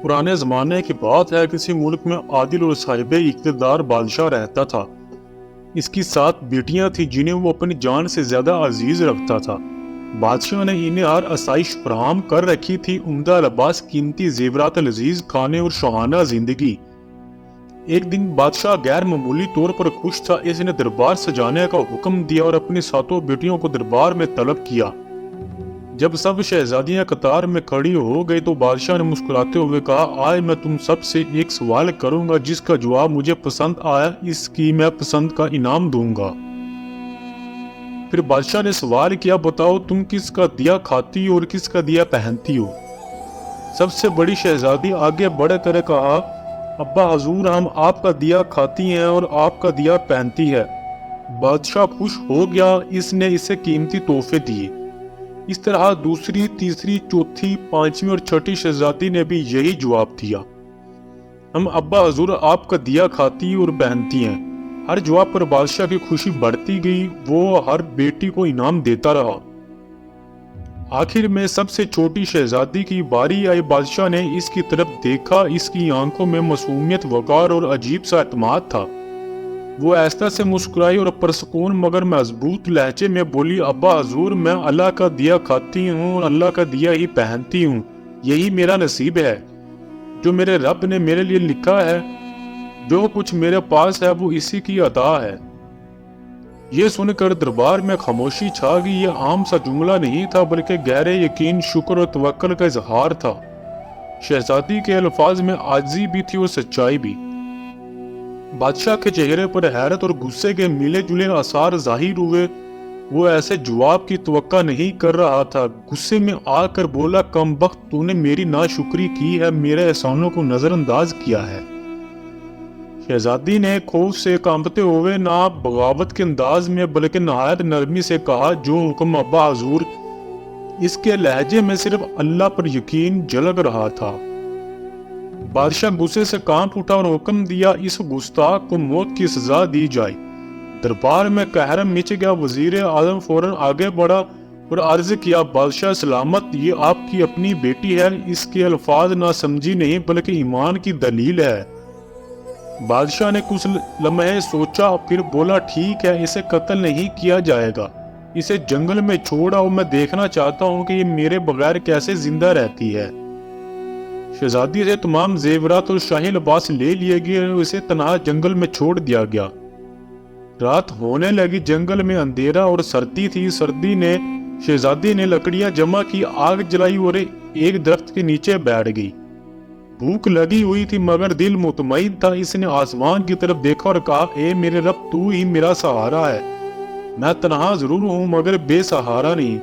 पुराने ज़माने की बात है, किसी मुल्क में आदिल और साहिब इक़्तिदार बादशाह रहता था। इसकी 7 बेटियां थीं जिन्हें वो अपनी जान से ज़्यादा अजीज़ रखता था। बादशाह ने इन्हें हर आसाइश फराहम कर रखी थी, उम्दा लिबास, कीमती ज़ेवरात, लजीज खाने और सुहाना ज़िंदगी। एक दिन बादशाह गैर मामूली तौर पर खुश था। इसने दरबार सजाने का हुक्म दिया और अपनी 7 बेटियों को दरबार में तलब किया। जब सब शहजादियां कतार में खड़ी हो गई तो बादशाह ने मुस्कुराते हुए कहा, आज मैं तुम सब से एक सवाल करूंगा, जिसका जवाब मुझे पसंद आया इसकी मैं पसंद का इनाम दूंगा। फिर बादशाह ने सवाल किया, बताओ तुम किसका दिया खाती हो और किसका दिया पहनती हो। सबसे बड़ी शहजादी आगे बढ़कर कहा, अब्बा हजूर, हम आपका दिया खाती हैं और आपका दिया पहनती है। बादशाह खुश हो गया। इसने इसे कीमती तोहफे दिए। इस तरह दूसरी, तीसरी, चौथी, 5वीं और 6ठी शहजादी ने भी यही जवाब दिया, हम अब्बा हजूर आपका दिया खाती और पहनती हैं। हर जवाब पर बादशाह की खुशी बढ़ती गई। वो हर बेटी को इनाम देता रहा। आखिर में सबसे छोटी शहजादी की बारी आई। बादशाह ने इसकी तरफ देखा। इसकी आंखों में मासूमियत, वकार और अजीब सा एतमाद था। वो ऐसा से मुस्कुराई और परसकून मगर मजबूत लहजे में बोली, अब्बा हजूर, मैं अल्लाह का दिया खाती हूँ और अल्लाह का दिया ही पहनती हूँ। यही मेरा नसीब है, जो मेरे रब ने मेरे लिए लिखा है। जो कुछ मेरे पास है वो इसी की अता है। ये सुनकर दरबार में खामोशी छा गई। ये आम सा जुमला नहीं था, बल्कि गहरे यकीन, शुक्र और तवक्कुल का इजहार था। शहजादी के अल्फाज में आजिज़ी भी थी और सच्चाई भी। बादशाह के चेहरे पर हैरत और गुस्से के मिले जुले आसार जाहिर हुए। वो ऐसे जवाब की तवक्का नहीं कर रहा था। गुस्से में आकर बोला, कमबख्त, तूने मेरी नाशुक्री की है, मेरे एहसानों को नजरअंदाज किया है। शहजादी ने खौफ से कांपते हुए, ना बगावत के अंदाज में बल्कि नहायत नरमी से कहा, जो हुक्म अब्बा हजूर। इसके लहजे में सिर्फ अल्लाह पर यकीन झलक रहा था। बादशाह गुस्से से कांप उठा और हुक्म दिया, इस गुस्ताख को मौत की सजा दी जाए। दरबार में कहरम मच गया। वजीर आजम फौरन आगे बढ़ा और अर्ज किया, बादशाह सलामत, ये आपकी अपनी बेटी है। इसके अल्फाज ना समझी नहीं बल्कि ईमान की दलील है। बादशाह ने कुछ लम्हे सोचा, फिर बोला, ठीक है, इसे कत्ल नहीं किया जाएगा। इसे जंगल में छोड़ आओ। मैं देखना चाहता हूँ कि ये मेरे बगैर कैसे जिंदा रहती है। शहजादी से तमाम जेवरात और शाही लिबास ले लिए गए और इसे तनहा जंगल में छोड़ दिया गया। रात होने लगी। जंगल में अंधेरा और सर्दी थी। शहजादी ने लकड़ियां जमा की, आग जलाई और एक दरख्त के नीचे बैठ गई। भूख लगी हुई थी मगर दिल मुतमईन था। इसने आसमान की तरफ देखा और कहा, ए मेरे रब, तू ही मेरा सहारा है। मैं तनहा जरूर हूँ मगर बेसहारा नहीं।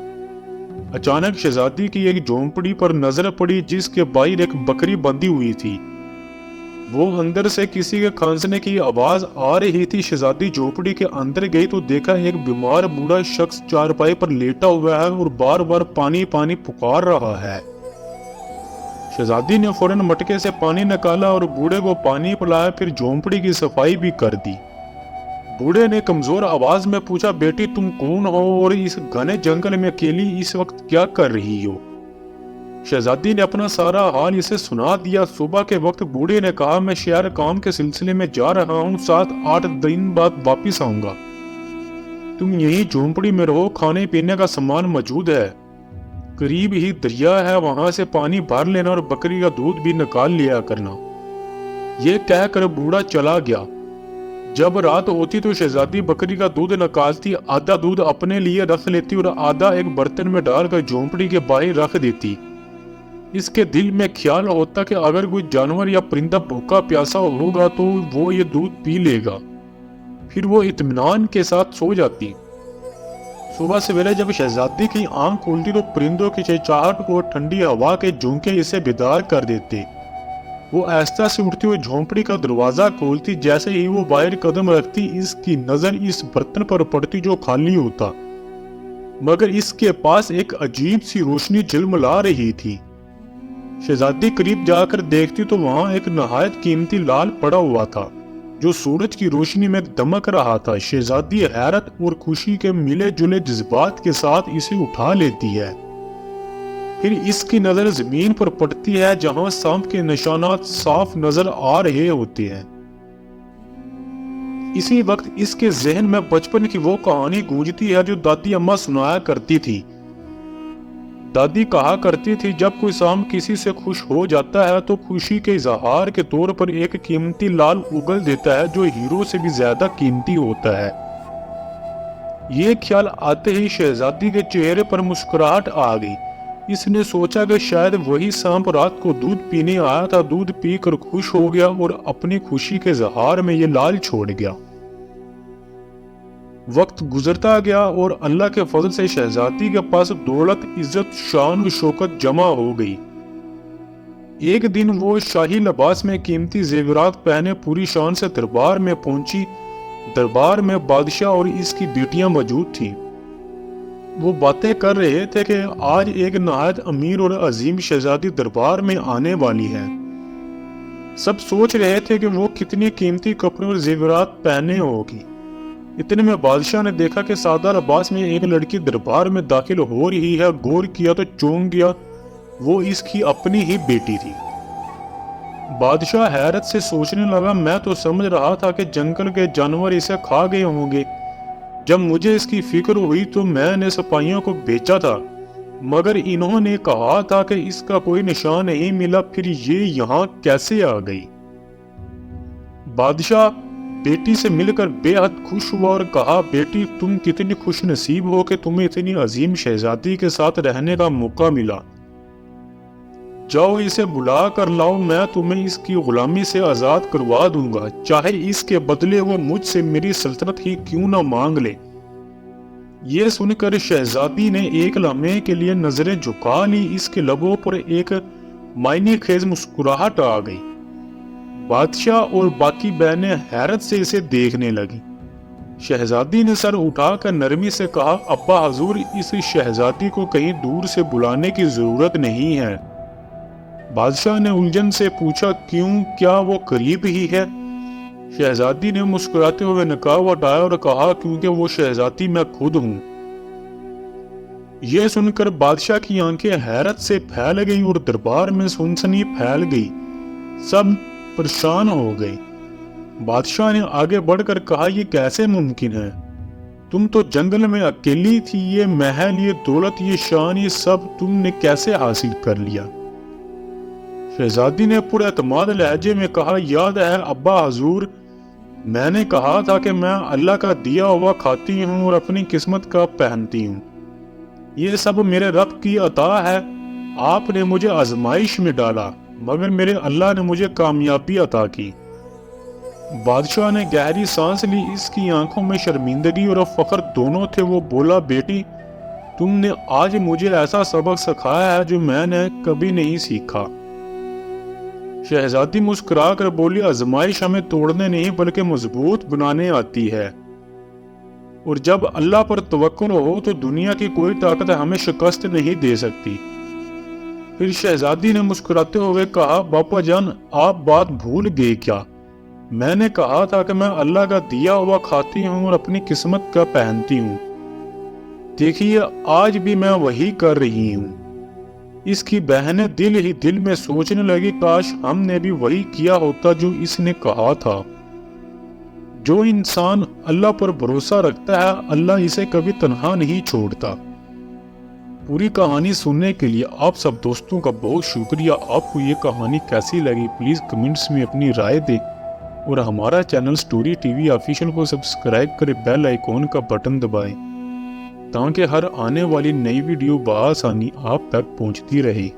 अचानक शहजादी की एक झोंपड़ी पर नजर पड़ी, जिसके बाहर एक बकरी बंधी हुई थी। वो अंदर से किसी के खांसने की आवाज आ रही थी। शहजादी झोंपड़ी के अंदर गई तो देखा एक बीमार बूढ़ा शख्स चारपाई पर लेटा हुआ है और बार बार पानी पानी पुकार रहा है। शहजादी ने फौरन मटके से पानी निकाला और बूढ़े को पानी पिलाया, फिर झोंपड़ी की सफाई भी कर दी। बूढ़े ने कमजोर आवाज में पूछा, बेटी, तुम कौन हो और इस घने जंगल में अकेली इस वक्त क्या कर रही हो। शहजादी ने अपना सारा हाल इसे सुना दिया। सुबह के वक्त बूढ़े ने कहा, मैं शहर काम के सिलसिले में जा रहा हूँ, 7-8 दिन बाद वापिस आऊंगा। तुम यही झोंपड़ी में रहो, खाने पीने का सामान मौजूद है। करीब ही दरिया है, वहां से पानी भर लेना और बकरी का दूध भी निकाल लिया करना। ये कहकर बूढ़ा चला गया। जब रात होती तो शहजादी बकरी का दूध निकालती, आधा दूध अपने लिए रख लेती और आधा एक बर्तन में डालकर झोंपड़ी के बाहर रख देती। इसके दिल में ख्याल होता कि अगर कोई जानवर या परिंदा भूखा प्यासा होगा तो वो ये दूध पी लेगा। फिर वो इत्मीनान के साथ सो जाती। सुबह सवेरे जब शहजादी की आंख खुलती तो परिंदों की चहचहाहट और ठंडी हवा के झोंके इसे बेदार कर देते। वो आहिस्ता से उठती हुई झोंपड़ी का दरवाजा खोलती। जैसे ही वो बाहर कदम रखती, इसकी नजर इस बर्तन पर पड़ती जो खाली होता, मगर इसके पास एक अजीब सी रोशनी झिलमिला रही थी। शहजादी करीब जाकर देखती तो वहां एक नहायत कीमती लाल पड़ा हुआ था, जो सूरज की रोशनी में दमक रहा था। शहजादी हैरत और खुशी के मिले जुले जज्बात के साथ इसे उठा लेती है। پھر اس کی نظر زمین پر پڑتی ہے جہاں سانپ کے نشانات صاف نظر آ رہے ہوتے ہیں۔ اسی وقت اس کے ذہن میں بچپن کی وہ کہانی گونجتی ہے جو دادی اماں سنایا کرتی تھی۔ دادی کہا کرتی تھی جب کوئی سانپ کسی سے خوش ہو جاتا ہے تو خوشی کے اظہار کے طور پر ایک قیمتی لال اگل دیتا ہے جو ہیرو سے بھی زیادہ قیمتی ہوتا ہے۔ یہ خیال آتے ہی شہزادی کے چہرے پر مسکراہٹ آ گئی۔ اس نے سوچا کہ شاید وہی سانپ رات کو دودھ پینے آیا تھا، دودھ پی کر خوش ہو گیا اور اپنی خوشی کے اظہار میں یہ لال چھوڑ گیا۔ وقت گزرتا گیا اور اللہ کے فضل سے شہزادی کے پاس دولت، عزت، شان و شوکت جمع ہو گئی۔ ایک دن وہ شاہی لباس میں قیمتی زیورات پہنے پوری شان سے دربار میں پہنچی۔ دربار میں بادشاہ اور اس کی بیٹیاں موجود تھیں۔ وہ باتیں کر رہے تھے کہ آج ایک نہایت امیر اور عظیم شہزادی دربار میں آنے والی ہے۔ سب سوچ رہے تھے کہ وہ کتنی قیمتی کپڑے اور زیورات پہنے ہوگی۔ اتنے میں بادشاہ نے دیکھا کہ سادہ لباس میں ایک لڑکی دربار میں داخل ہو رہی ہے۔ غور کیا تو چونک گیا، وہ اس کی اپنی ہی بیٹی تھی۔ بادشاہ حیرت سے سوچنے لگا، میں تو سمجھ رہا تھا کہ جنگل کے جانور اسے کھا گئے ہوں گے۔ جب مجھے اس کی فکر ہوئی تو میں نے سپاہیوں کو بیچا تھا، مگر انہوں نے کہا تھا کہ اس کا کوئی نشان نہیں ملا، پھر یہ یہاں کیسے آ گئی؟ بادشاہ بیٹی سے مل کر بے حد خوش ہوا اور کہا، بیٹی تم کتنی خوش نصیب ہو کہ تمہیں اتنی عظیم شہزادی کے ساتھ رہنے کا موقع ملا۔ جاؤ اسے بلا کر لاؤ، میں تمہیں اس کی غلامی سے آزاد کروا دوں گا، چاہے اس کے بدلے وہ مجھ سے میری سلطنت ہی کیوں نہ مانگ لے۔ یہ سن کر شہزادی نے ایک لمحے کے لیے نظریں جھکا لی۔ اس کے لبوں پر ایک معنی خیز مسکراہٹ آ گئی۔ بادشاہ اور باقی بہنیں حیرت سے اسے دیکھنے لگی۔ شہزادی نے سر اٹھا کر نرمی سے کہا، ابا حضور، اس شہزادی کو کہیں دور سے بلانے کی ضرورت نہیں ہے۔ بادشاہ نے الجھن سے پوچھا، کیوں، کیا وہ قریب ہی ہے؟ شہزادی نے مسکراتے ہوئے نقاب ہٹایا اور کہا، کیونکہ وہ شہزادی میں خود ہوں۔ یہ سن کر بادشاہ کی آنکھیں حیرت سے پھیل گئیں اور دربار میں سنسنی پھیل گئی۔ سب پریشان ہو گئے۔ بادشاہ نے آگے بڑھ کر کہا، یہ کیسے ممکن ہے؟ تم تو جنگل میں اکیلی تھی، یہ محل، یہ دولت، یہ شان، یہ سب تم نے کیسے حاصل کر لیا؟ شہزادی نے پر اعتماد لہجے میں کہا، یاد ہے ابا حضور، میں نے کہا تھا کہ میں اللہ کا دیا ہوا کھاتی ہوں اور اپنی قسمت کا پہنتی ہوں۔ یہ سب میرے رب کی عطا ہے۔ آپ نے مجھے آزمائش میں ڈالا، مگر میرے اللہ نے مجھے کامیابی عطا کی۔ بادشاہ نے گہری سانس لی۔ اس کی آنکھوں میں شرمندگی اور فخر دونوں تھے۔ وہ بولا، بیٹی تم نے آج مجھے ایسا سبق سکھایا ہے جو میں نے کبھی نہیں سیکھا۔ شہزادی مسکرا کر بولی، آزمائش ہمیں توڑنے نہیں بلکہ مضبوط بنانے آتی ہے، اور جب اللہ پر توکل ہو تو دنیا کی کوئی طاقت ہمیں شکست نہیں دے سکتی۔ پھر شہزادی نے مسکراتے ہوئے کہا، باپا جان، آپ بات بھول گئے کیا؟ میں نے کہا تھا کہ میں اللہ کا دیا ہوا کھاتی ہوں اور اپنی قسمت کا پہنتی ہوں۔ دیکھیے آج بھی میں وہی کر رہی ہوں۔ اس کی بہنیں دل ہی دل میں سوچنے لگی، کاش ہم نے بھی وہی کیا ہوتا جو اس نے کہا تھا۔ جو انسان اللہ پر بھروسہ رکھتا ہے، اللہ اسے کبھی تنہا نہیں چھوڑتا۔ پوری کہانی سننے کے لیے آپ سب دوستوں کا بہت شکریہ۔ آپ کو یہ کہانی کیسی لگی پلیز کمنٹس میں اپنی رائے دیں، اور ہمارا channel story T V official کو سبسکرائب کرے، بیل آئیکن کا بٹن دبائیں تاکہ ہر آنے والی نئی ویڈیو بآسانی آپ تک پہنچتی رہے۔